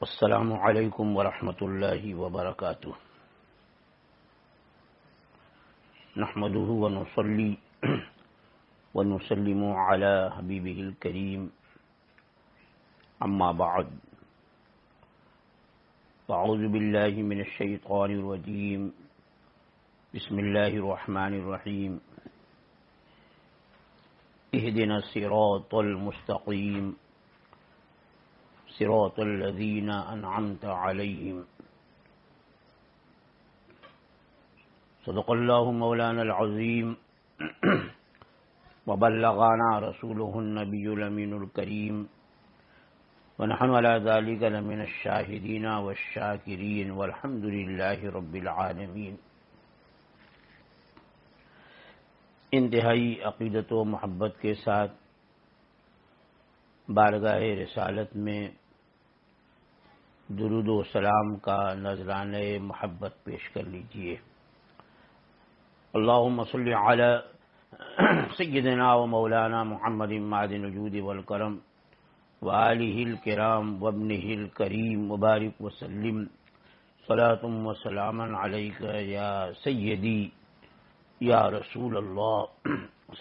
السلام علیکم ورحمۃ اللہ وبرکاتہ۔ نحمده ونصلي ونسلم على حبیبه الکریم، اما بعد، اعوذ باللہ من الشیطان الرجیم، بسم اللہ الرحمن الرحیم، اهدنا الصراط المستقیم صراط الذین انعمت علیہم، صدق اللہ مولانا العظیم وبلغنا رسولہ النبی الامین الکریم، ونحن على ذلك لمن الشاہدین والشاکرین والحمد للہ رب العالمین۔ انتہائی عقیدت و محبت کے ساتھ بارگاہ رسالت میں درود و سلام کا نذرانہ محبت پیش کر لیجیے۔ اللہم صلی علی سیدنا و مولانا محمد معدن الجود والکرم وآلہ الکرام وابنہ الکریم وبارک وسلم صلاۃ و سلاما علیک یا سیدی یا رسول اللہ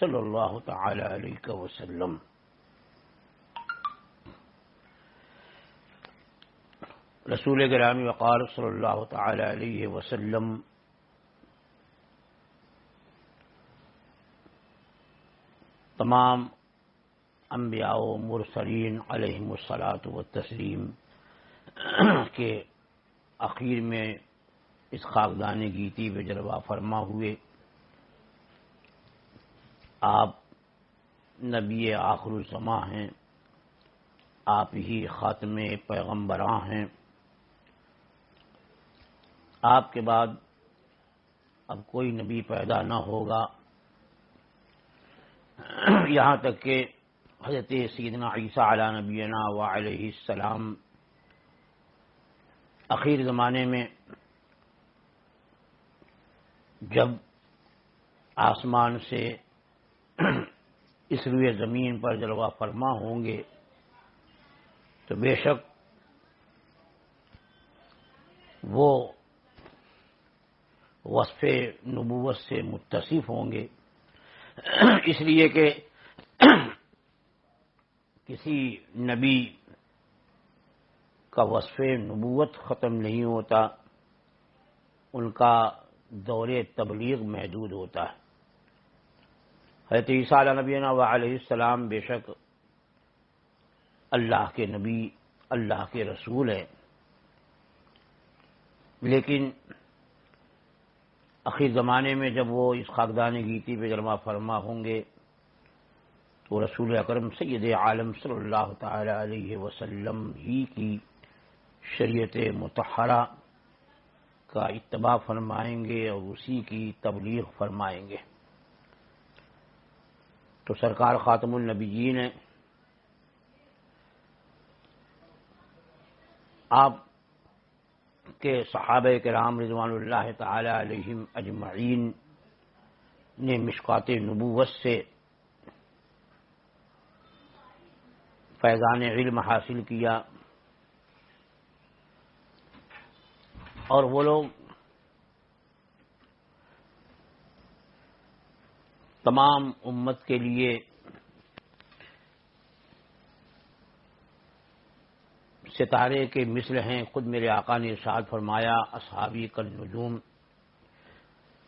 صلی اللہ تعالی علیہ وسلم۔ رسول گرامی وقار صلی اللہ تعالی علیہ وسلم تمام انبیاء و مرسلین علیہم الصلاۃ والتسلیم کے اخیر میں اس خاکدان گیتی میں جلوہ فرما ہوئے آپ نبی آخر الزماں ہیں، آپ ہی خاتم پیغمبراں ہیں۔ آپ کے بعد اب کوئی نبی پیدا نہ ہوگا، یہاں تک کہ حضرت سیدنا عیسیٰ علی نبینا وعلیہ السلام اخیر زمانے میں جب آسمان سے اس روئے زمین پر جلوہ فرما ہوں گے تو بے شک وہ وصف نبوت سے متصف ہوں گے، اس لیے کہ کسی نبی کا وصف نبوت ختم نہیں ہوتا، ان کا دور تبلیغ محدود ہوتا ہے۔ حضرت عیسیٰ علیہ نبینا وعلیہ السلام بے شک اللہ کے نبی، اللہ کے رسول ہیں، لیکن آخر زمانے میں جب وہ اس خاکدان گیتی پہ جلوہ فرما ہوں گے تو رسول اکرم سید عالم صلی اللہ تعالی علیہ وسلم ہی کی شریعت مطہرہ کا اتباع فرمائیں گے اور اسی کی تبلیغ فرمائیں گے۔ تو سرکار خاتم النبیین ہیں، آپ کہ صحابہ کرام رضوان اللہ تعالی علیہم اجمعین نے مشکوٰۃ نبوت سے فیضان علم حاصل کیا، اور وہ لوگ تمام امت کے لیے ستارے کے مثل ہیں۔ خود میرے آقا نے ارشاد فرمایا، اصحابی کالنجوم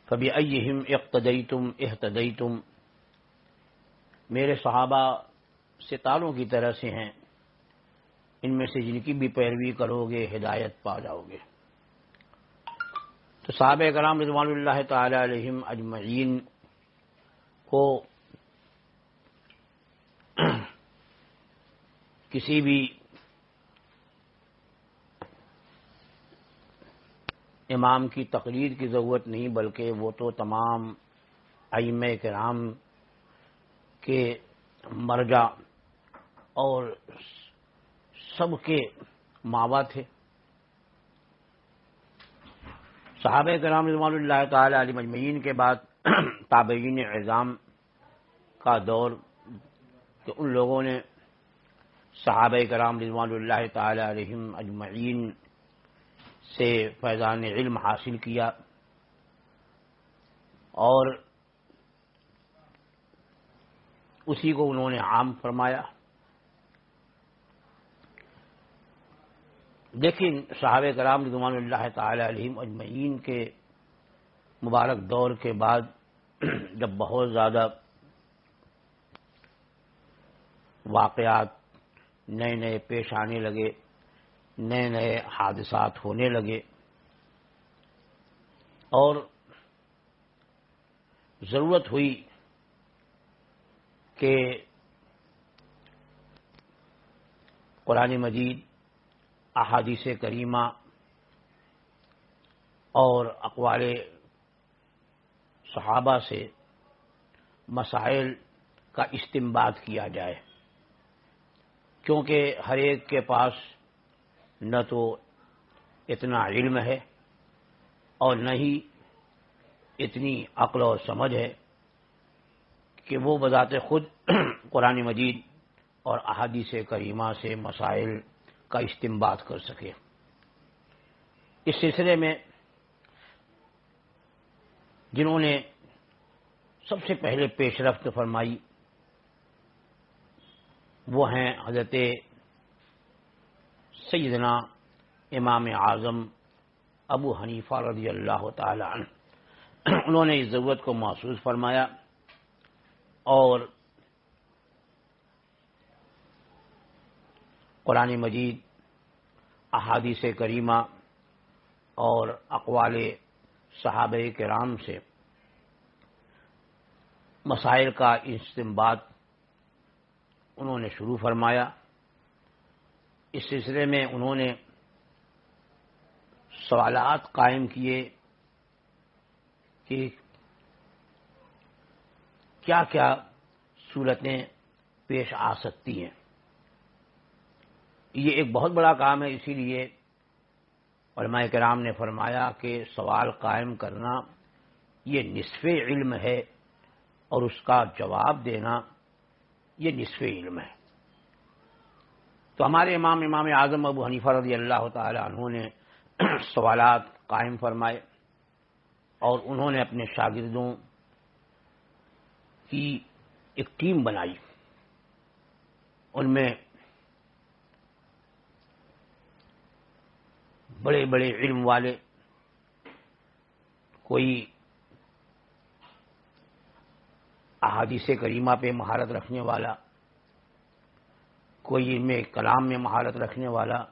فبأیہم اقتدیتم اہتدیتم، میرے صحابہ ستاروں کی طرح سے ہیں، ان میں سے جن کی بھی پیروی کرو گے ہدایت پا جاؤ گے۔ تو صحابہ کرام رضوان اللہ تعالی علیہم اجمعین کو کسی بھی امام کی تقلید کی ضرورت نہیں، بلکہ وہ تو تمام ائمہ کرام کے مرجع اور سب کے ماوا تھے۔ صحابہ کرام رضوان اللہ تعالی علیہم اجمعین کے بعد تابعین اعظام کا دور کہ ان لوگوں نے صحابہ کرام رضوان اللہ تعالی علیہم اجمعین سے فیضان علم حاصل کیا اور اسی کو انہوں نے عام فرمایا. لیکن صحابہ کرام رضوان اللہ تعالی علیہم اجمعین کے مبارک دور کے بعد جب بہت زیادہ واقعات نئے نئے پیش آنے لگے، نئے نئے حادثات ہونے لگے اور ضرورت ہوئی کہ قرآن مجید، احادیث کریمہ اور اقوال صحابہ سے مسائل کا استنباط کیا جائے، کیونکہ ہر ایک کے پاس نہ تو اتنا علم ہے اور نہ ہی اتنی عقل و سمجھ ہے کہ وہ بذات خود قرآن مجید اور احادیث کریمہ سے مسائل کا استنباط کر سکے. اس سلسلے میں جنہوں نے سب سے پہلے پیش رفت فرمائی وہ ہیں حضرت سیدنا امام اعظم ابو حنیفہ رضی اللہ تعالی عنہ. انہوں نے اس ضرورت کو محسوس فرمایا اور قرآن مجید، احادیث کریمہ اور اقوال صحابہ کرام سے مسائل کا استنباط انہوں نے شروع فرمایا. اس سلسلے میں انہوں نے سوالات قائم کیے کہ کیا کیا صورتیں پیش آ سکتی ہیں. یہ ایک بہت بڑا کام ہے، اسی لیے علماء کرام نے فرمایا کہ سوال قائم کرنا یہ نصف علم ہے اور اس کا جواب دینا یہ نصف علم ہے. تو ہمارے امام اعظم ابو حنیفہ رضی اللہ تعالی عنہ نے سوالات قائم فرمائے اور انہوں نے اپنے شاگردوں کی ایک ٹیم بنائی. ان میں بڑے بڑے علم والے، کوئی احادیث کریمہ پہ مہارت رکھنے والا، کوئی علم کلام میں مہارت رکھنے والا،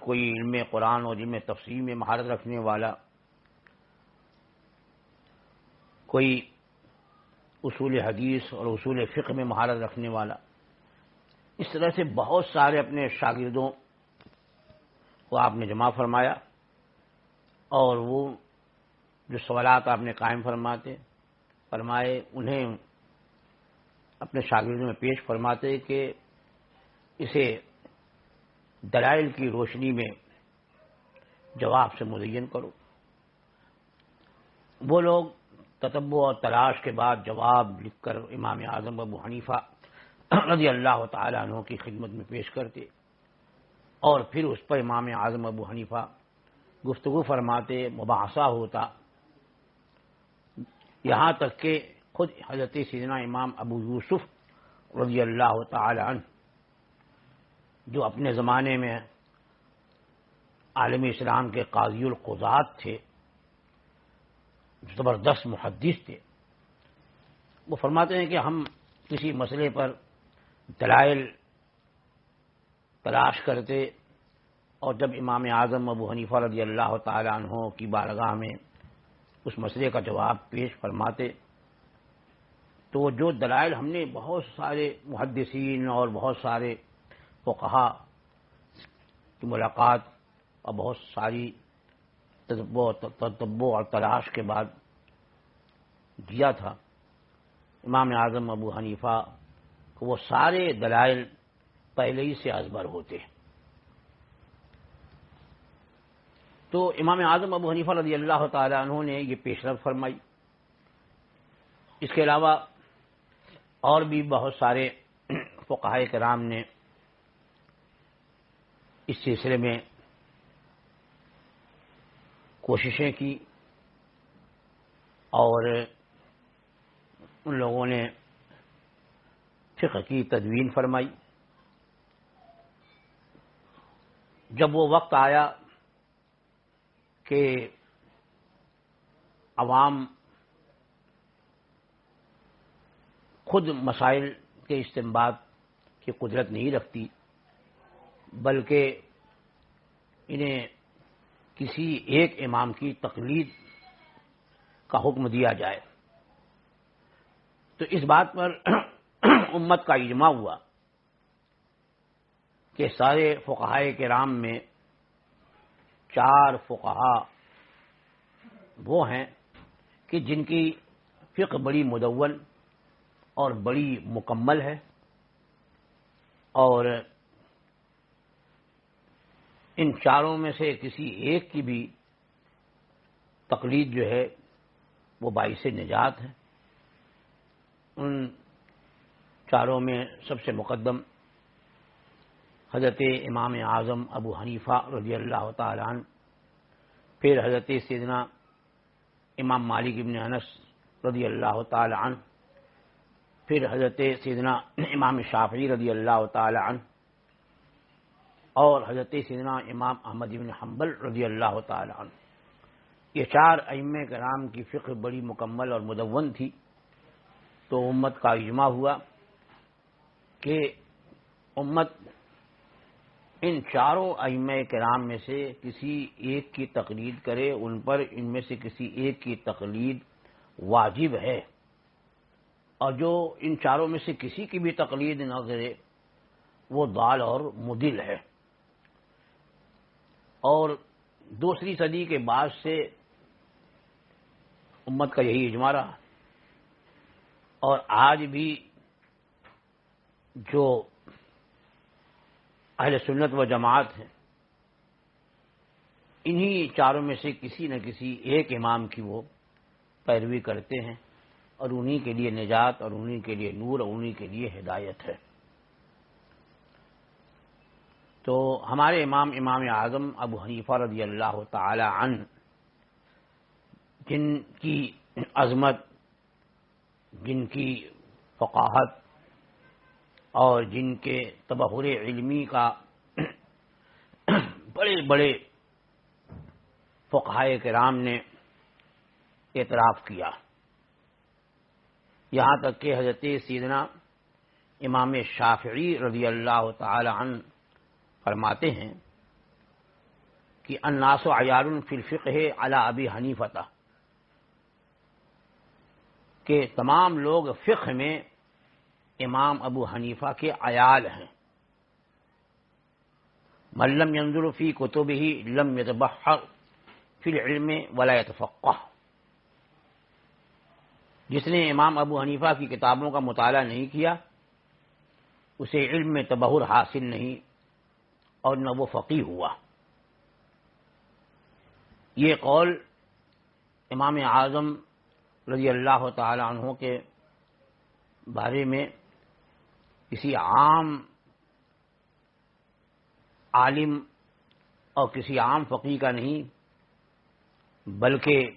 کوئی علم قرآن اور علم تفسیر میں مہارت رکھنے والا، کوئی اصول حدیث اور اصول فقہ میں مہارت رکھنے والا. اس طرح سے بہت سارے اپنے شاگردوں کو آپ نے جمع فرمایا اور وہ جو سوالات آپ نے قائم فرمائے انہیں اپنے شاگردوں میں پیش فرماتے کہ اسے دلائل کی روشنی میں جواب سے مزین کرو. وہ لوگ تتبع اور تلاش کے بعد جواب لکھ کر امام اعظم ابو حنیفہ رضی اللہ تعالی عنہ کی خدمت میں پیش کرتے اور پھر اس پر امام اعظم ابو حنیفہ گفتگو فرماتے، مباحثہ ہوتا، یہاں تک کہ خود حضرت سیدنا امام ابو یوسف رضی اللہ تعالی عنہ جو اپنے زمانے میں عالم اسلام کے قاضی القضات تھے، زبردست محدث تھے، وہ فرماتے ہیں کہ ہم کسی مسئلے پر دلائل تلاش کرتے اور جب امام اعظم ابو حنیفہ رضی اللہ تعالی عنہ کی بارگاہ میں اس مسئلے کا جواب پیش فرماتے تو جو دلائل ہم نے بہت سارے محدثین اور بہت سارے فقہا کی ملاقات اور بہت ساری تتبع اور تلاش کے بعد دیا تھا، امام اعظم ابو حنیفہ کو وہ سارے دلائل پہلے ہی سے ازبر ہوتے. تو امام اعظم ابو حنیفہ رضی اللہ تعالی عنہ نے یہ پیشرفت فرمائی. اس کے علاوہ اور بھی بہت سارے فقہاء کرام نے اس سلسلے میں کوششیں کی اور ان لوگوں نے فقہ کی تدوین فرمائی. جب وہ وقت آیا کہ عوام خود مسائل کے استنباط کی قدرت نہیں رکھتی، بلکہ انہیں کسی ایک امام کی تقلید کا حکم دیا جائے، تو اس بات پر امت کا اجماع ہوا کہ سارے فقہائے کرام میں 4 فقہا وہ ہیں کہ جن کی فقہ بڑی مدون اور بڑی مکمل ہے، اور ان 4 میں سے کسی ایک کی بھی تقلید جو ہے وہ باعث نجات ہے. ان 4 میں سب سے مقدم حضرت امام اعظم ابو حنیفہ رضی اللہ تعالی عنہ، پھر حضرت سیدنا امام مالک ابن انس رضی اللہ تعالی عنہ، پھر حضرت سیدنا امام شافعی رضی اللہ تعالی عنہ، اور حضرت سیدنا امام احمد بن حنبل رضی اللہ تعالی عنہ. یہ 4 ائمہ کرام کی فقہ بڑی مکمل اور مدون تھی، تو امت کا اجماع ہوا کہ امت ان 4 ائمہ کرام میں سے کسی ایک کی تقلید کرے، ان پر ان میں سے کسی ایک کی تقلید واجب ہے، اور جو ان 4 میں سے کسی کی بھی تقلید نہ کرے وہ ضال اور مضل ہے. اور 2 صدی کے بعد سے امت کا یہی اجماع رہا، اور آج بھی جو اہل سنت و جماعت ہیں انہی 4 میں سے کسی نہ کسی ایک امام کی وہ پیروی کرتے ہیں، اور انہی کے لیے نجات اور انہی کے لیے نور اور انہی کے لیے ہدایت ہے. تو ہمارے امام اعظم ابو حنیفہ رضی اللہ تعالی عنہ، جن کی عظمت، جن کی فقاہت اور جن کے تبحر علمی کا بڑے بڑے فقہائے کرام نے اعتراف کیا، یہاں تک کہ حضرت سیدنا امام شافعی رضی اللہ تعالی عنہ فرماتے ہیں کہ الناس عیار فی الفقہ علی ابی حنیفہ، کہ تمام لوگ فقہ میں امام ابو حنیفہ کے عیال ہیں. من لم ينظر فی کتبہ لم یتبحر فی العلم ولا یتفقہ، جس نے امام ابو حنیفہ کی کتابوں کا مطالعہ نہیں کیا اسے علم میں تبحر حاصل نہیں اور نہ وہ فقیہ ہوا. یہ قول امام اعظم رضی اللہ تعالی عنہ کے بارے میں کسی عام عالم اور کسی عام فقیہ کا نہیں، بلکہ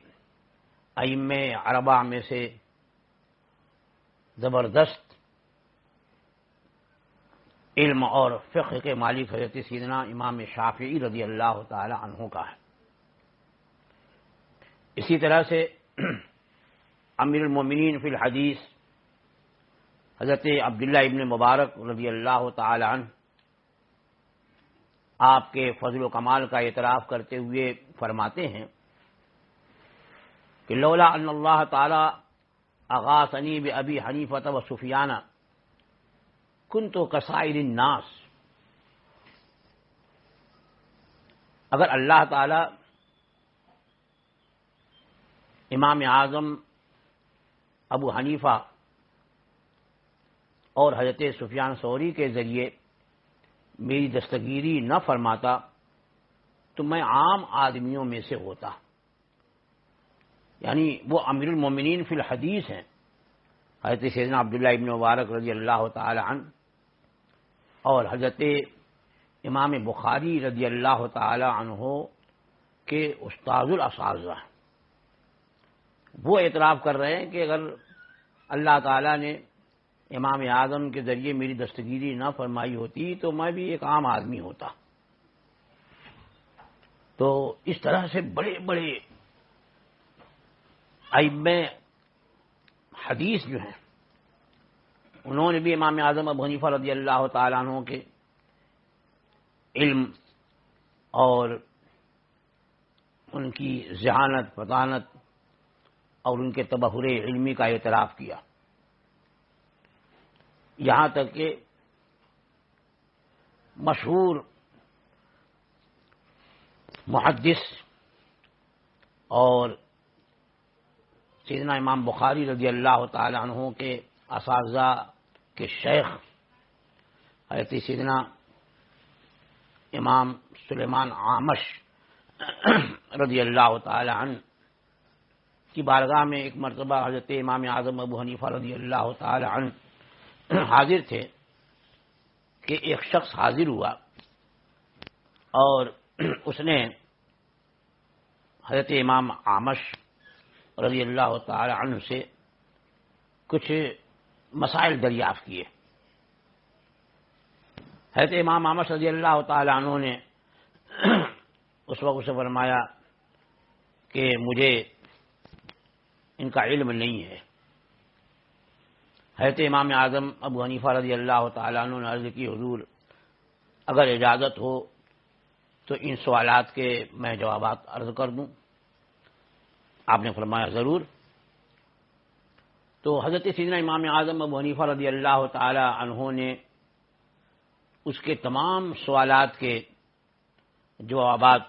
ائمہ اربعہ میں سے زبردست علم اور فقہ کے مالک حضرت سیدنا امام شافعی رضی اللہ تعالی عنہ کا ہے. اسی طرح سے امیر المومنین فی الحدیث حضرت عبداللہ ابن مبارک رضی اللہ تعالی عنہ آپ کے فضل و کمال کا اعتراف کرتے ہوئے فرماتے ہیں کہ لولا ان اللہ تعالی اغاثنی بابی حنیفہ و سفیان کنت کسائر الناس، اگر اللہ تعالی امام اعظم ابو حنیفہ اور حضرت سفیان ثوری کے ذریعے میری دستگیری نہ فرماتا تو میں عام آدمیوں میں سے ہوتا. یعنی وہ امیر المومنین فی الحدیث ہیں، حضرت سیدنا عبداللہ ابن مبارک رضی اللہ تعالی عنہ، اور حضرت امام بخاری رضی اللہ تعالی عنہ کے استاذ الاساتذہ، وہ اعتراف کر رہے ہیں کہ اگر اللہ تعالیٰ نے امام اعظم کے ذریعے میری دستگیری نہ فرمائی ہوتی تو میں بھی ایک عام آدمی ہوتا۔ تو اس طرح سے بڑے بڑے ائمہ حدیث جو ہیں انہوں نے بھی امام اعظم ابو حنیفہ رضی اللہ تعالیٰ عنہ کے علم اور ان کی ذہانت، فطانت اور ان کے تبحر علمی کا اعتراف کیا، یہاں تک کہ مشہور محدث اور سیدنا امام بخاری رضی اللہ تعالی عنہ کے اساتذہ کے شیخ حضرت سیدنا امام سلیمان اعمش رضی اللہ تعالی عنہ کی بارگاہ میں ایک مرتبہ حضرت امام اعظم ابو حنیفہ رضی اللہ تعالی عنہ حاضر تھے کہ ایک شخص حاضر ہوا اور اس نے حضرت امام اعمش رضی اللہ تعالی عنہ سے کچھ مسائل دریافت کیے۔ حضرت امام اعمش رضی اللہ تعالی عنہ نے اس وقت اسے فرمایا کہ مجھے ان کا علم نہیں ہے۔ حضرت امام اعظم ابو حنیفہ رضی اللہ تعالی عنہ نے عرض کی حضور اگر اجازت ہو تو ان سوالات کے میں جوابات عرض کر دوں؟ آپ نے فرمایا ضرور۔ تو حضرت سیدنا امام اعظم ابو حنیفہ رضی اللہ تعالی عنہ نے اس کے تمام سوالات کے جوابات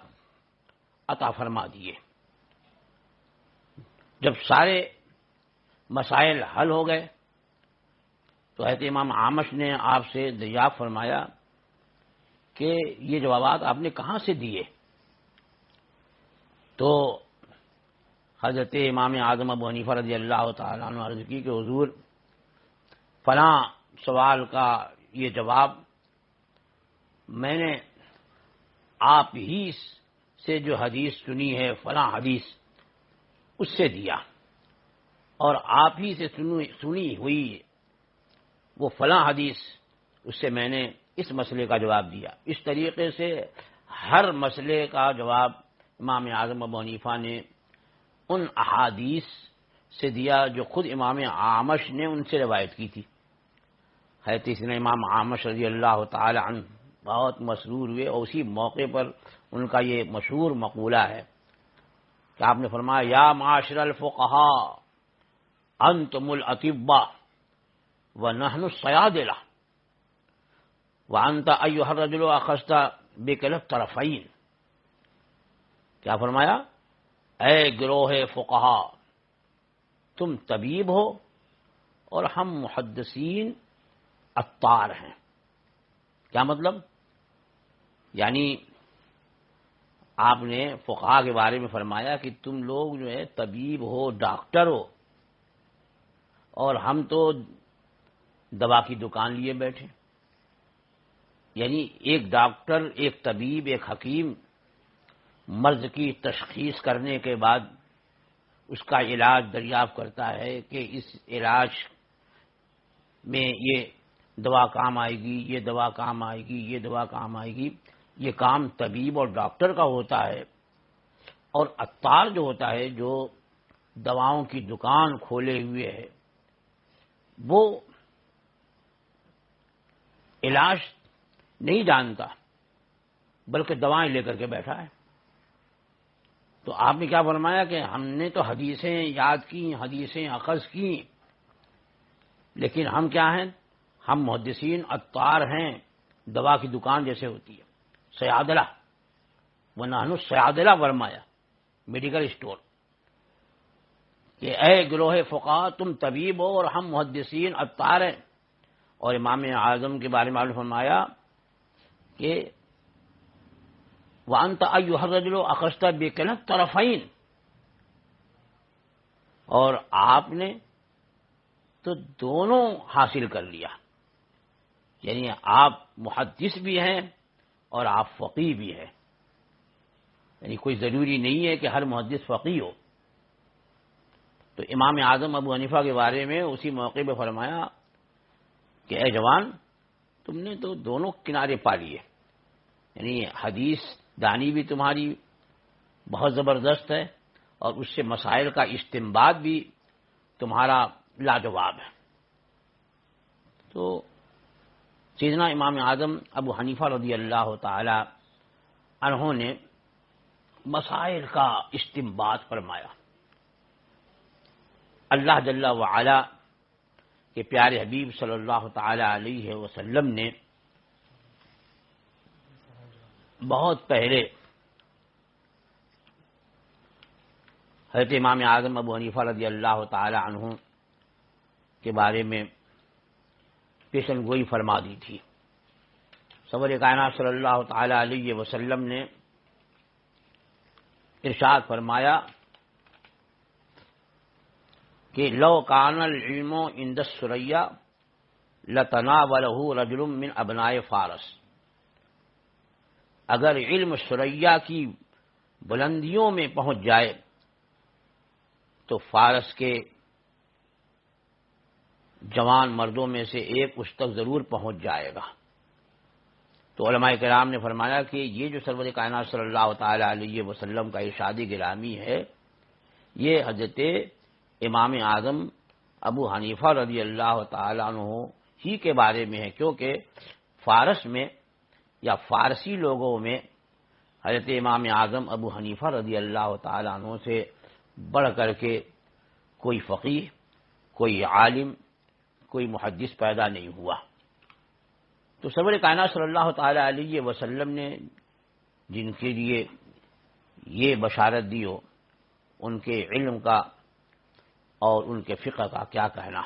عطا فرما دیے۔ جب سارے مسائل حل ہو گئے تو حضرت امام اعمش نے آپ سے دریافت فرمایا کہ یہ جوابات آپ نے کہاں سے دیے؟ تو حضرت امام اعظم ابو حنیفہ رضی اللہ تعالیٰ عنہ عرض کی کہ حضور فلاں سوال کا یہ جواب میں نے آپ ہی سے جو حدیث سنی ہے فلاں حدیث اس سے دیا، اور آپ ہی سے سنی ہوئی وہ فلاں حدیث اس سے میں نے اس مسئلے کا جواب دیا۔ اس طریقے سے ہر مسئلے کا جواب امام اعظم ابو حنیفہ نے ان احادیث سے دیا جو خود امام اعمش نے ان سے روایت کی تھی۔ حضرت سیدنا امام اعمش رضی اللہ تعالی عنہ بہت مسرور ہوئے، اور اسی موقع پر ان کا یہ مشہور مقولہ ہے کہ آپ نے فرمایا یا معاشر الفقہاء انتم الاطباء ونحن الصیادلہ وانت ایھا الرجل اخذت بکلا الطرفین۔ کیا فرمایا؟ اے گروہ فقہا، تم طبیب ہو اور ہم محدثین عطار ہیں۔ کیا مطلب؟ یعنی آپ نے فقہا کے بارے میں فرمایا کہ تم لوگ جو ہے طبیب ہو، ڈاکٹر ہو، اور ہم تو دوا کی دکان لیے بیٹھے۔ یعنی ایک ڈاکٹر، ایک طبیب، ایک حکیم مرض کی تشخیص کرنے کے بعد اس کا علاج دریافت کرتا ہے کہ اس علاج میں یہ دوا کام آئے گی، یہ دوا کام آئے گی، یہ دوا کام آئے گی۔ یہ کام طبیب اور ڈاکٹر کا ہوتا ہے، اور عطار جو ہوتا ہے، جو دواؤں کی دکان کھولے ہوئے ہے، وہ علاج نہیں جانتا بلکہ دوائیں لے کر کے بیٹھا ہے۔ تو آپ نے کیا فرمایا کہ ہم نے تو حدیثیں یاد کی، حدیثیں اخذ کی، لیکن ہم کیا ہیں؟ ہم محدثین عطار ہیں، دوا کی دکان جیسے ہوتی ہے، صیادلہ، ونحن الصیادلہ فرمایا، میڈیکل اسٹور، کہ اے گروہ فقہا تم طبیب ہو اور ہم محدثین عطار ہیں۔ اور امام اعظم کے بارے میں فرمایا کہ وانت ایھا الرجل اخذت بکلا الطرفین، اور آپ نے تو دونوں حاصل کر لیا، یعنی آپ محدث بھی ہیں اور آپ فقیہ بھی ہیں، یعنی کوئی ضروری نہیں ہے کہ ہر محدث فقیہ ہو۔ تو امام اعظم ابو حنیفہ کے بارے میں اسی موقع پہ فرمایا کہ اے جوان، تم نے تو دونوں کنارے پا لیے، یعنی حدیث دانی بھی تمہاری بہت زبردست ہے اور اس سے مسائل کا استنباط بھی تمہارا لاجواب ہے۔ تو سیدنا امام اعظم ابو حنیفہ رضی اللہ تعالی عنہ نے مسائل کا استنباط فرمایا۔ اللہ جل وعلا کے پیارے حبیب صلی اللہ تعالی علیہ وسلم نے بہت پہلے حضرت امام اعظم ابو حنیفہ رضی اللہ تعالی عنہ کے بارے میں پیشن گوئی فرما دی تھی۔ سرور کائنات صلی اللہ تعالی علیہ وسلم نے ارشاد فرمایا کہ لو کان العلم عند الثریا لتناولہ رجل من ابناء فارس، اگر علم ثریا کی بلندیوں میں پہنچ جائے تو فارس کے جوان مردوں میں سے ایک اس تک ضرور پہنچ جائے گا۔ تو علماء کرام نے فرمایا کہ یہ جو سرور کائنات صلی اللہ تعالی علیہ وسلم کا ارشاد گرامی ہے، یہ حضرت امام اعظم ابو حنیفہ رضی اللہ تعالی عنہ ہی کے بارے میں ہے، کیونکہ فارس میں یا فارسی لوگوں میں حضرت امام اعظم ابو حنیفہ رضی اللہ تعالی عنہ سے بڑھ کر کے کوئی فقیہ، کوئی عالم، کوئی محدث پیدا نہیں ہوا۔ تو سرور کائنات صلی اللہ تعالی علیہ وسلم نے جن کے لیے یہ بشارت دی ہو، ان کے علم کا اور ان کے فقہ کا کیا کہنا۔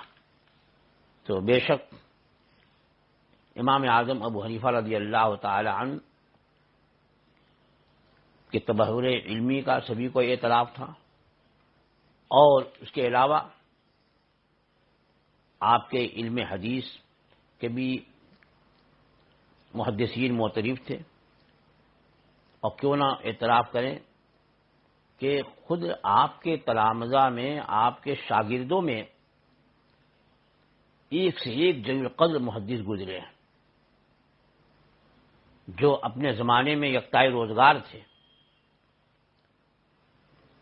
تو بے شک امام اعظم ابو حنیفہ رضی اللہ تعالی عنہ کے تبحر علمی کا سبھی کو اعتراف تھا، اور اس کے علاوہ آپ کے علم حدیث کے بھی محدثین معترف تھے، اور کیوں نہ اعتراف کریں کہ خود آپ کے تلامذہ میں، آپ کے شاگردوں میں ایک سے ایک جلیل القدر محدث گزرے ہیں جو اپنے زمانے میں یکتائے روزگار تھے۔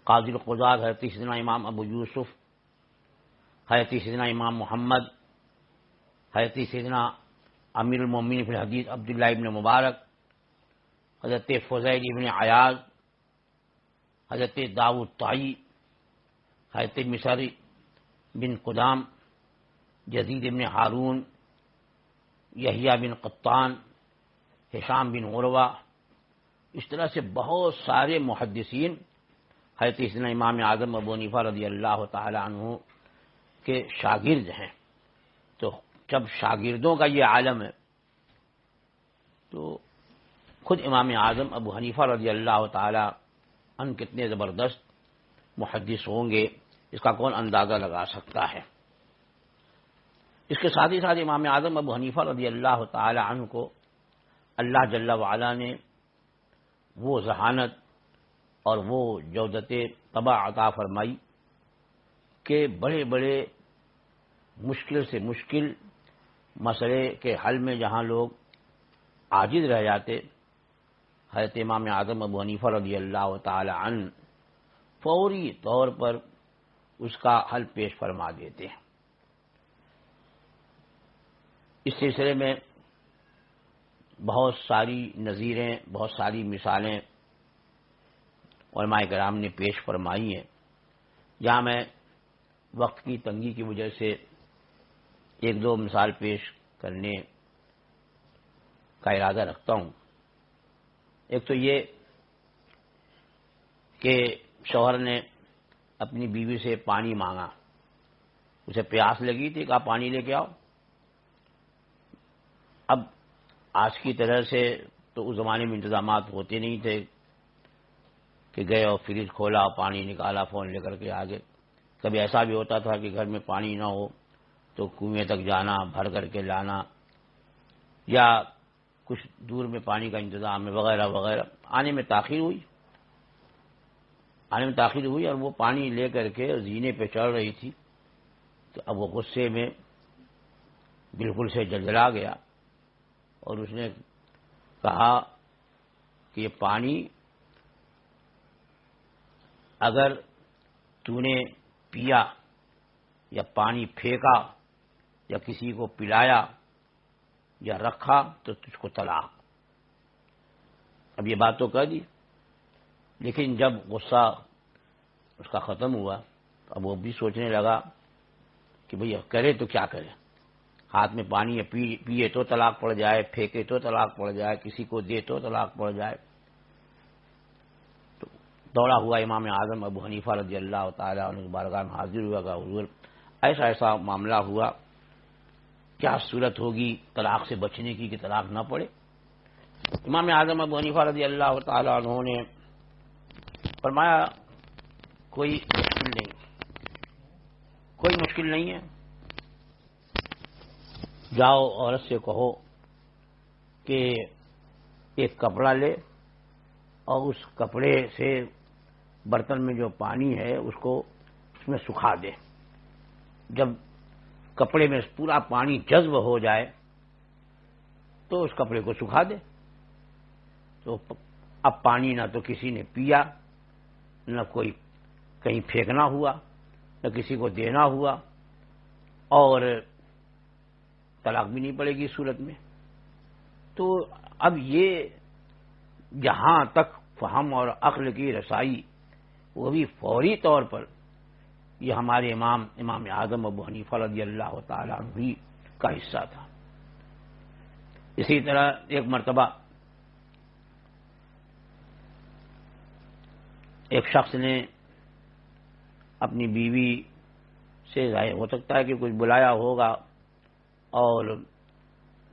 قاضی القضات حضرت سیدنا امام ابو یوسف، حضرت سیدنا امام محمد، حضرت سیدنا امیر المومنین فی الحدیث عبداللہ ابن مبارک، حضرت فضیل ابن عیاض، حضرت داؤد طائی، حضرت مصری بن قدام، یزید ابن ہارون، یحییٰ بن قطان، ہشام بن عروہ، اس طرح سے بہت سارے محدثین حضرت سیدنا امام اعظم ابو حنیفہ رضی اللہ تعالی عنہ کے شاگرد ہیں۔ تو جب شاگردوں کا یہ عالم ہے تو خود امام اعظم ابو حنیفہ رضی اللہ تعالی عنہ کتنے زبردست محدث ہوں گے، اس کا کون اندازہ لگا سکتا ہے۔ اس کے ساتھ ہی ساتھ امام اعظم ابو حنیفہ رضی اللہ تعالی عنہ کو اللہ جل وعلا نے وہ ذہانت اور وہ جودت طبع عطا فرمائی کہ بڑے بڑے مشکل سے مشکل مسئلے کے حل میں جہاں لوگ عاجز رہ جاتے، حضرت امام اعظم ابو حنیفہ رضی اللہ تعالی عنہ فوری طور پر اس کا حل پیش فرما دیتے ہیں۔ اس سلسلے میں بہت ساری نظیریں، بہت ساری مثالیں علماء کرام نے پیش فرمائی ہیں۔ یہاں میں وقت کی تنگی کی وجہ سے ایک دو مثال پیش کرنے کا ارادہ رکھتا ہوں۔ ایک تو یہ کہ شوہر نے اپنی بیوی سے پانی مانگا، اسے پیاس لگی تھی، کہا پانی لے کے آؤ۔ اب آج کی طرح سے تو اس زمانے میں انتظامات ہوتے نہیں تھے کہ گئے اور فریج کھولا اور پانی نکالا، فون لے کر کے آگے۔ کبھی ایسا بھی ہوتا تھا کہ گھر میں پانی نہ ہو تو کنویں تک جانا، بھر کر کے لانا، یا کچھ دور میں پانی کا انتظام ہے وغیرہ وغیرہ. آنے میں تاخیر ہوئی اور وہ پانی لے کر کے زینے پہ چڑھ رہی تھی. تو اب وہ غصے میں بالکل سے جلجلا گیا اور اس نے کہا کہ یہ پانی اگر تو نے پیا یا پانی پھینکا یا کسی کو پلایا یا رکھا تو تجھ کو طلاق. اب یہ بات تو کہہ دی، لیکن جب غصہ اس کا ختم ہوا اب وہ بھی سوچنے لگا کہ بھئی کرے تو کیا کرے. ہاتھ میں پانی ہے، پیے تو طلاق پڑ جائے، پھینکے تو طلاق پڑ جائے، کسی کو دے تو طلاق پڑ جائے. تو دوڑا ہوا امام اعظم ابو حنیفہ رضی اللہ تعالیٰ عنہ کی بارگاہ میں حاضر ہوا کہ حضور ایسا معاملہ ہوا، کیا صورت ہوگی طلاق سے بچنے کی کہ طلاق نہ پڑے. امام اعظم ابو حنیفہ رضی اللہ تعالیٰ عنہ نے فرمایا کوئی مشکل نہیں ہے، جاؤ عورت سے کہو کہ ایک کپڑا لے اور اس کپڑے سے برتن میں جو پانی ہے اس میں سکھا دے. جب کپڑے میں پورا پانی جذب ہو جائے تو اس کپڑے کو سکھا دے. تو اب پانی نہ تو کسی نے پیا، نہ کوئی کہیں پھینکنا ہوا، نہ کسی کو دینا ہوا، اور طلاق بھی نہیں پڑے گی صورت میں. تو اب یہ جہاں تک فہم اور عقل کی رسائی، وہ بھی فوری طور پر یہ ہمارے امام اعظم ابو حنیفہ رضی اللہ تعالیٰ عنہ کا حصہ تھا. اسی طرح ایک مرتبہ ایک شخص نے اپنی بیوی سے، ظاہر ہو سکتا ہے کہ کچھ بلایا ہوگا اور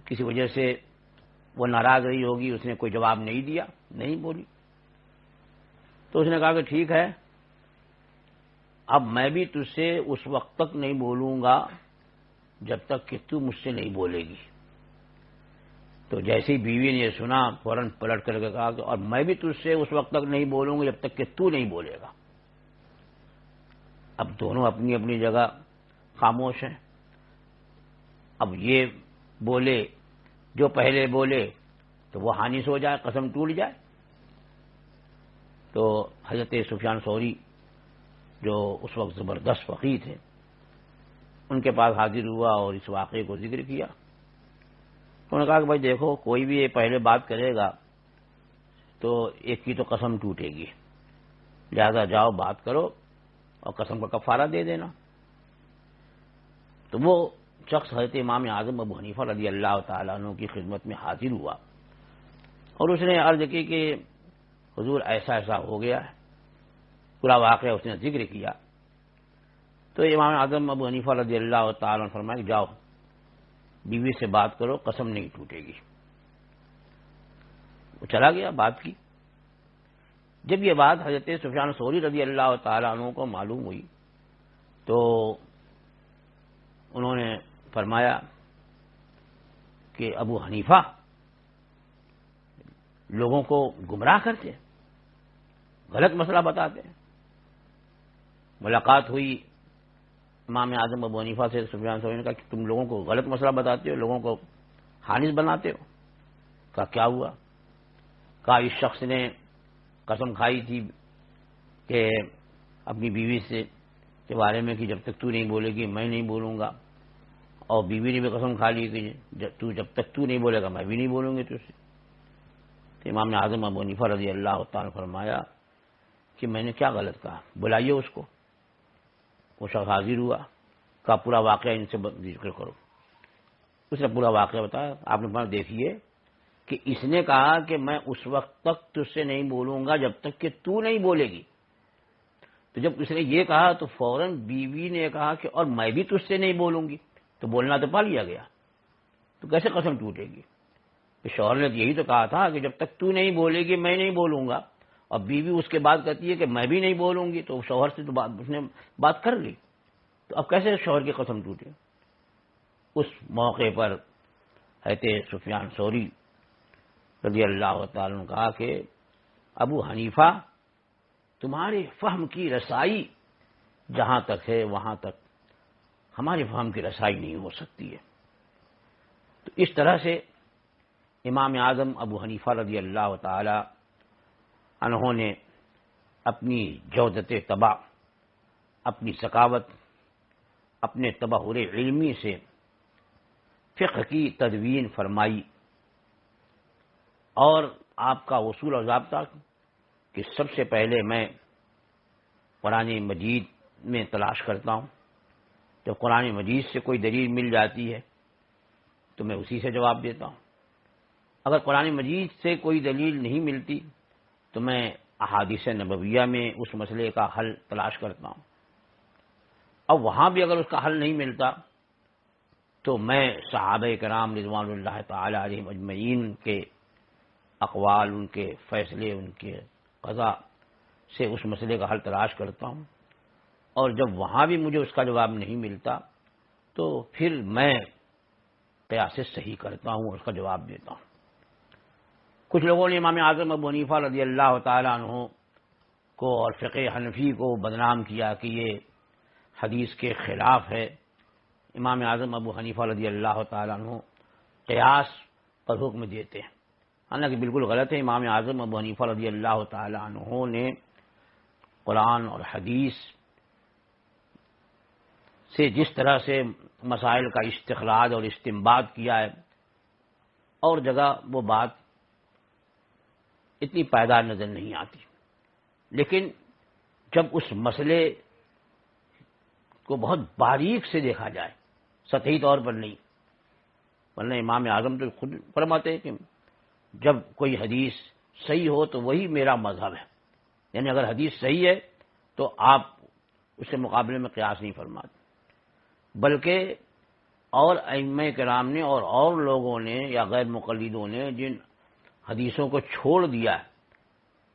کسی وجہ سے وہ ناراض رہی ہوگی، اس نے کوئی جواب نہیں دیا، نہیں بولی. تو اس نے کہا کہ ٹھیک ہے، اب میں بھی تجھ سے اس وقت تک نہیں بولوں گا جب تک کہ تو مجھ سے نہیں بولے گی. تو جیسے ہی بیوی نے یہ سنا فوراً پلٹ کر کے کہا کہ اور میں بھی تجھ سے اس وقت تک نہیں بولوں گا جب تک کہ تو نہیں بولے گا. اب دونوں اپنی اپنی جگہ خاموش ہیں. اب یہ بولے، جو پہلے بولے تو وہ حانث ہو جائے، قسم ٹوٹ جائے. تو حضرت سفیان ثوری جو اس وقت زبردست فقیہ تھے، ان کے پاس حاضر ہوا اور اس واقعے کو ذکر کیا. انہوں نے کہا کہ بھائی دیکھو، کوئی بھی یہ پہلے بات کرے گا تو ایک کی تو قسم ٹوٹے گی، لہذا جاؤ بات کرو اور قسم کا کفارہ دے دینا. تو وہ شخص حضرت امام اعظم ابو حنیفہ رضی اللہ تعالیٰ عنہ کی خدمت میں حاضر ہوا اور اس نے عرض کی کہ حضور ایسا ہو گیا ہے. پورا واقعہ اس نے ذکر کیا. تو امام اعظم ابو حنیفہ رضی اللہ تعالیٰ عنہ فرمایا کہ جاؤ بیوی سے بات کرو، قسم نہیں ٹوٹے گی. وہ چلا گیا، بات کی. جب یہ بات حضرت سفیان ثوری رضی اللہ تعالیٰ عنہ کو معلوم ہوئی تو انہوں نے فرمایا کہ ابو حنیفہ لوگوں کو گمراہ کرتے ہیں، غلط مسئلہ بتاتے ہیں. ملاقات ہوئی امام اعظم ابو حنیفہ سے، سفیان ثوری نے کہا کہ تم لوگوں کو غلط مسئلہ بتاتے ہو، لوگوں کو حانث بناتے ہو. کہا کیا ہوا؟ کہا اس شخص نے قسم کھائی تھی کہ اپنی بیوی سے کے بارے میں کہ جب تک تو نہیں بولے گی میں نہیں بولوں گا، اور بیوی نے بھی قسم کھا لی کہ جب تک تو نہیں بولے گا میں بھی نہیں بولوں گی تجھ سے. تو امام اعظم ابو حنیفہ رضی اللہ تعالیٰ نے فرمایا کہ میں نے کیا غلط کہا، بلائیے اس کو. وہ شخص حاضر ہوا، کہا پورا واقعہ ان سے ذکر کرو. اس نے پورا واقعہ بتایا. آپ نے فرمایا دیکھیے کہ اس نے کہا کہ میں اس وقت تک تجھ سے نہیں بولوں گا جب تک کہ تو نہیں بولے گی. تو جب اس نے یہ کہا تو فوراً بیوی نے کہا کہ اور میں بھی تجھ سے نہیں بولوں گی. تو بولنا تو پا لیا گیا، تو کیسے قسم ٹوٹے گی؟ شوہر نے یہی تو کہا تھا کہ جب تک تو نہیں بولے گی میں نہیں بولوں گا، اور بیوی اس کے بعد کہتی ہے کہ میں بھی نہیں بولوں گی. تو شوہر سے تو اس نے بات کر لی، تو اب کیسے شوہر کی قسم ٹوٹے؟ اس موقع پر حضرت سفیان ثوری رضی اللہ تعالیٰ نے کہا کہ ابو حنیفہ تمہارے فہم کی رسائی جہاں تک ہے وہاں تک ہمارے فہم کی رسائی نہیں ہو سکتی ہے۔ تو اس طرح سے امام اعظم ابو حنیفہ رضی اللہ تعالی عنہ نے اپنی جودت طبع، اپنی ثقافت، اپنے تبحر علمی سے فقہ کی تدوین فرمائی، اور آپ کا اصول اور ضابطہ کہ سب سے پہلے میں قرآن مجید میں تلاش کرتا ہوں، جب قرآن مجید سے کوئی دلیل مل جاتی ہے تو میں اسی سے جواب دیتا ہوں، اگر قرآن مجید سے کوئی دلیل نہیں ملتی تو میں احادیث نبویہ میں اس مسئلے کا حل تلاش کرتا ہوں، اب وہاں بھی اگر اس کا حل نہیں ملتا تو میں صحابہ کرام رضوان اللہ تعالی علیہم اجمعین کے اقوال، ان کے فیصلے، ان کے قضاء سے اس مسئلے کا حل تلاش کرتا ہوں، اور جب وہاں بھی مجھے اس کا جواب نہیں ملتا تو پھر میں قیاس صحیح کرتا ہوں اور اس کا جواب دیتا ہوں۔ کچھ لوگوں نے امام اعظم ابو حنیفہ رضی اللہ تعالیٰ عنہ کو اور فقہ حنفی کو بدنام کیا کہ یہ حدیث کے خلاف ہے۔ امام اعظم ابو حنیفہ رضی اللہ تعالیٰ عنہ قیاس پر حکم دیتے ہیں، حالانکہ بالکل غلط ہے۔ امام اعظم ابو حنیفہ رضی اللہ تعالیٰ عنہ نے قرآن اور حدیث سے جس طرح سے مسائل کا استخراج اور استنباط کیا ہے، اور جگہ وہ بات اتنی پائیدار نظر نہیں آتی، لیکن جب اس مسئلے کو بہت باریک سے دیکھا جائے، سطحی طور پر نہیں، ورنہ امام اعظم تو خود فرماتے ہیں کہ جب کوئی حدیث صحیح ہو تو وہی میرا مذہب ہے، یعنی اگر حدیث صحیح ہے تو آپ اس کے مقابلے میں قیاس نہیں فرماتے، بلکہ اور ائمہ کرام نے اور لوگوں نے یا غیر مقلدوں نے جن حدیثوں کو چھوڑ دیا ہے،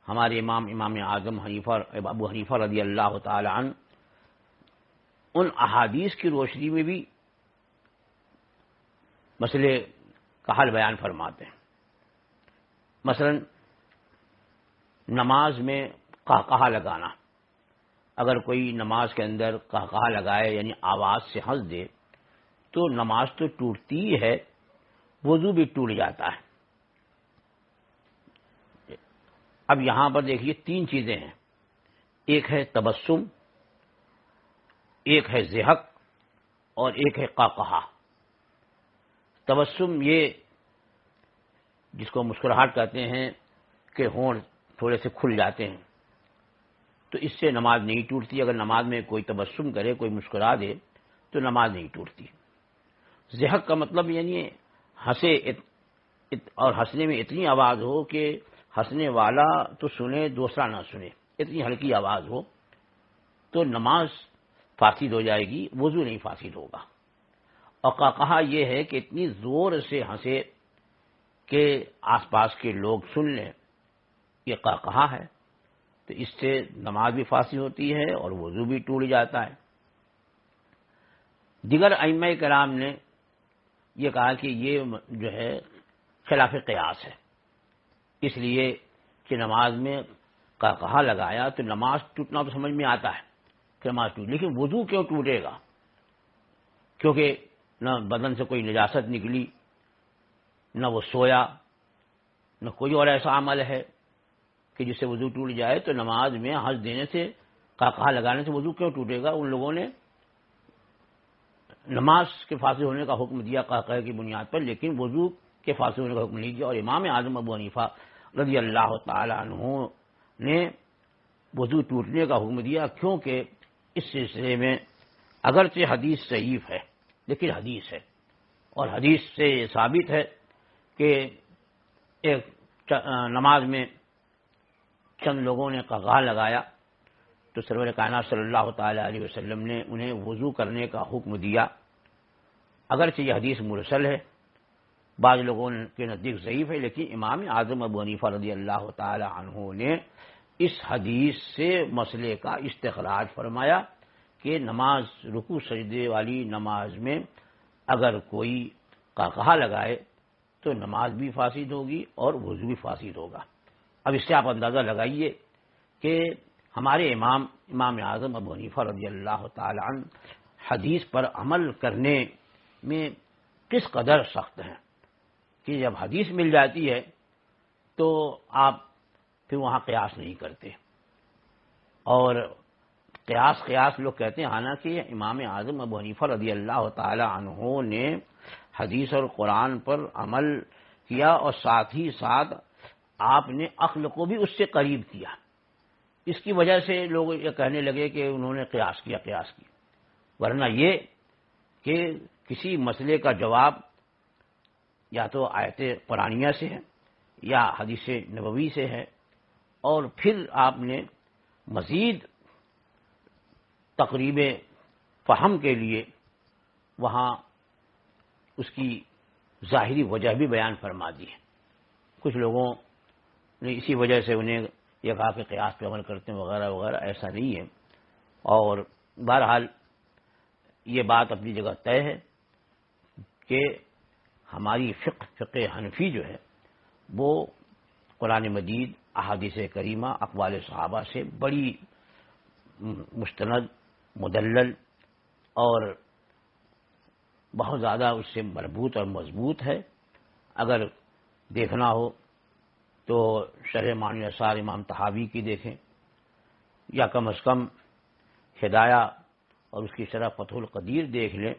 ہمارے امام اعظم ابو حنیفہ رضی اللہ تعالی عنہ ان احادیث کی روشنی میں بھی مسئلے کا حل بیان فرماتے ہیں۔ مثلا نماز میں قہقہہ لگانا، اگر کوئی نماز کے اندر قہقہہ لگائے یعنی آواز سے ہنس دے تو نماز تو ٹوٹتی ہے، وضو بھی ٹوٹ جاتا ہے۔ اب یہاں پر دیکھیے تین چیزیں ہیں، ایک ہے تبسم، ایک ہے ضحک، اور ایک ہے قہقہہ۔ تبسم یہ جس کو مسکراہٹ کہتے ہیں کہ ہونٹ تھوڑے سے کھل جاتے ہیں، تو اس سے نماز نہیں ٹوٹتی۔ اگر نماز میں کوئی تبسم کرے، کوئی مسکرا دے تو نماز نہیں ٹوٹتی۔ ضحک کا مطلب یعنی ہنسے اور ہنسنے میں اتنی آواز ہو کہ ہنسنے والا تو سنے دوسرا نہ سنے، اتنی ہلکی آواز ہو تو نماز فاسد ہو جائے گی، وضو نہیں فاسد ہوگا۔ اور قہقہہ یہ ہے کہ اتنی زور سے ہنسے کہ آس پاس کے لوگ سن لیں، یہ قہقہہ ہے، تو اس سے نماز بھی فاسد ہوتی ہے اور وضو بھی ٹوٹ جاتا ہے۔ دیگر ائمہ کرام نے یہ کہا کہ یہ جو ہے خلاف قیاس ہے، اس لیے کہ نماز میں قہقہہ لگایا تو نماز ٹوٹنا تو سمجھ میں آتا ہے کہ نماز ٹوٹ، لیکن وضو کیوں ٹوٹے گا؟ کیونکہ نہ بدن سے کوئی نجاست نکلی، نہ وہ سویا، نہ کوئی اور ایسا عمل ہے کہ جس سے وضو ٹوٹ جائے، تو نماز میں ہنس دینے سے، قہقہہ لگانے سے وضو کیوں ٹوٹے گا؟ ان لوگوں نے نماز کے فاسد ہونے کا حکم دیا قہقہے کی بنیاد پر، لیکن وضو کے فاسد ہونے کا حکم نہیں دیا۔ اور امام اعظم ابو حنیفہ رضی اللہ تعالی عنہ نے وضو ٹوٹنے کا حکم دیا، کیونکہ اس سلسلے میں اگرچہ حدیث ضعیف ہے لیکن حدیث ہے، اور حدیث سے یہ ثابت ہے کہ ایک نماز میں چند لوگوں نے قہقہہ لگایا تو سرور کائنات صلی اللہ تعالی علیہ وسلم نے انہیں وضو کرنے کا حکم دیا۔ اگرچہ یہ حدیث مرسل ہے، بعض لوگوں کے نزدیک ضعیف ہے، لیکن امام اعظم ابو حنیفہ رضی اللہ تعالی عنہ نے اس حدیث سے مسئلے کا استخراج فرمایا کہ نماز رکوع سجدے والی نماز میں اگر کوئی قہقہہ لگائے تو تو نماز بھی فاسد ہوگی اور وضو بھی فاسد ہوگا۔ اب اس سے آپ اندازہ لگائیے کہ ہمارے امام اعظم ابو حنیفہ رضی اللہ تعالی عنہ حدیث پر عمل کرنے میں کس قدر سخت ہیں کہ جب حدیث مل جاتی ہے تو آپ پھر وہاں قیاس نہیں کرتے، اور قیاس لوگ کہتے ہیں، حالانکہ امام اعظم ابو حنیفہ رضی اللہ تعالی عنہ نے حدیث اور قرآن پر عمل کیا، اور ساتھ ہی ساتھ آپ نے عقل کو بھی اس سے قریب کیا۔ اس کی وجہ سے لوگ یہ کہنے لگے کہ انہوں نے قیاس کیا، ورنہ یہ کہ کسی مسئلے کا جواب یا تو آیت قرآنیہ سے ہے یا حدیث نبوی سے ہے، اور پھر آپ نے مزید تقریب فہم کے لیے وہاں اس کی ظاہری وجہ بھی بیان فرما دی ہے۔ کچھ لوگوں نے اسی وجہ سے انہیں یہ کہا کہ قیاس پہ عمل کرتے ہیں وغیرہ وغیرہ، ایسا نہیں ہے، اور بہرحال یہ بات اپنی جگہ طے ہے کہ ہماری فقہ حنفی جو ہے وہ قرآن مجید، احادیث کریمہ، اقوال صحابہ سے بڑی مستند، مدلل اور بہت زیادہ اس سے مربوط اور مضبوط ہے۔ اگر دیکھنا ہو تو شرح معنی اثار امام طحاوی کی دیکھیں، یا کم از کم ہدایہ اور اس کی شرح فتح القدیر دیکھ لیں،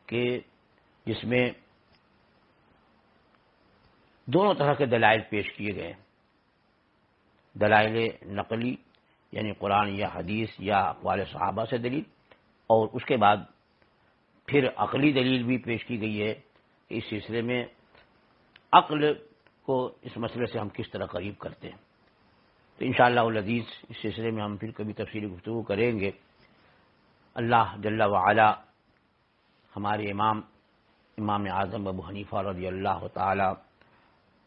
کہ جس میں دونوں طرح کے دلائل پیش کیے گئے، دلائل نقلی یعنی قرآن یا حدیث یا اقوال صحابہ سے دلیل، اور اس کے بعد پھر عقلی دلیل بھی پیش کی گئی ہے کہ اس سلسلے میں عقل کو اس مسئلے سے ہم کس طرح قریب کرتے ہیں۔ تو انشاءاللہ العزیز اس سلسلے میں ہم پھر کبھی تفصیلی گفتگو کریں گے۔ اللہ جل وعلا ہمارے امام اعظم ابو حنیفہ رضی اللہ تعالی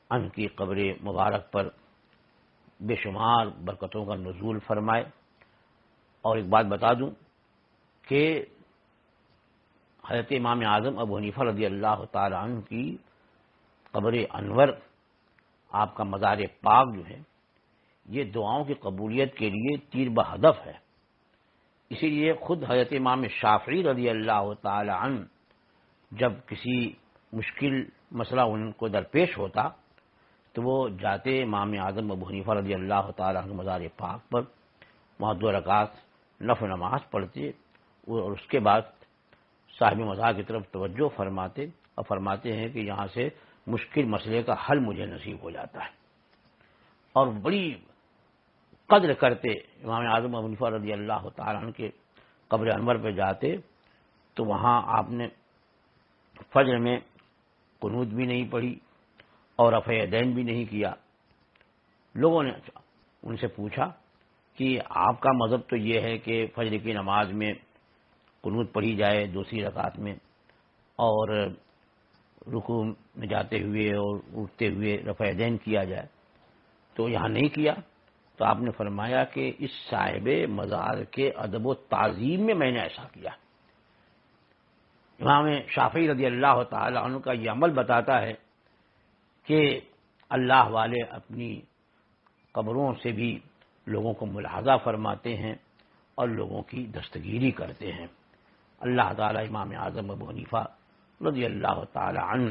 عنہ کی قبر مبارک پر بے شمار برکتوں کا نزول فرمائے۔ اور ایک بات بتا دوں کہ حضرت امام اعظم ابو حنیفہ رضی اللہ تعالی عنہ کی قبر انور، آپ کا مزار پاک جو ہے، یہ دعاؤں کی قبولیت کے لیے تیر بہدف ہے۔ اسی لیے خود حضرت امام شافعی رضی اللہ تعالی عنہ جب کسی مشکل مسئلہ ان کو درپیش ہوتا تو وہ جاتے امام اعظم ابو حنیفہ رضی اللہ تعالی عنہ مزار پاک پر، وہاں 2 رکعت نفل نماز پڑھتے، اور اس کے بعد صاحب مزار کی طرف توجہ فرماتے اور فرماتے ہیں کہ یہاں سے مشکل مسئلے کا حل مجھے نصیب ہو جاتا ہے، اور بڑی قدر کرتے امام اعظم ابو حنیفہ رضی اللہ تعالی عنہ کے قبر انور پہ جاتے تو وہاں آپ نے فجر میں قنوت بھی نہیں پڑھی اور رفع یدین بھی نہیں کیا۔ لوگوں نے ان سے پوچھا کہ آپ کا مذہب تو یہ ہے کہ فجر کی نماز میں قنوت پڑھی جائے دوسری رکعت میں، اور رکوع میں جاتے ہوئے اور اٹھتے ہوئے رفع یدین کیا جائے، تو یہاں نہیں کیا۔ تو آپ نے فرمایا کہ اس صاحب مزار کے ادب و تعظیم میں نے ایسا کیا۔ امام شافعی رضی اللہ تعالی عنہ کا یہ عمل بتاتا ہے کہ اللہ والے اپنی قبروں سے بھی لوگوں کو ملاحظہ فرماتے ہیں اور لوگوں کی دستگیری کرتے ہیں۔ اللہ تعالی امام اعظم ابو حنیفہ رضی اللہ تعالی عنہ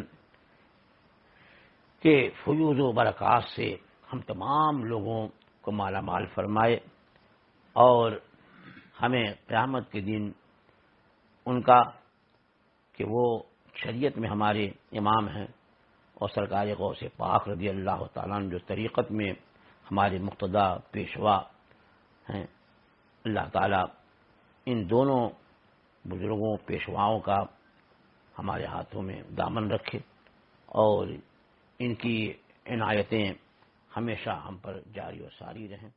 کے فیوض و برکات سے ہم تمام لوگوں کو مالا مال فرمائے، اور ہمیں قیامت کے دن ان کا کہ وہ شریعت میں ہمارے امام ہیں اور سرکار غوث پاک رضی اللہ تعالیٰ عنہ جو طریقت میں ہمارے مقتدی پیشوا ہیں، اللہ تعالیٰ ان دونوں بزرگوں پیشواؤں کا ہمارے ہاتھوں میں دامن رکھے، اور ان کی عنایتیں ہمیشہ ہم پر جاری و ساری رہیں۔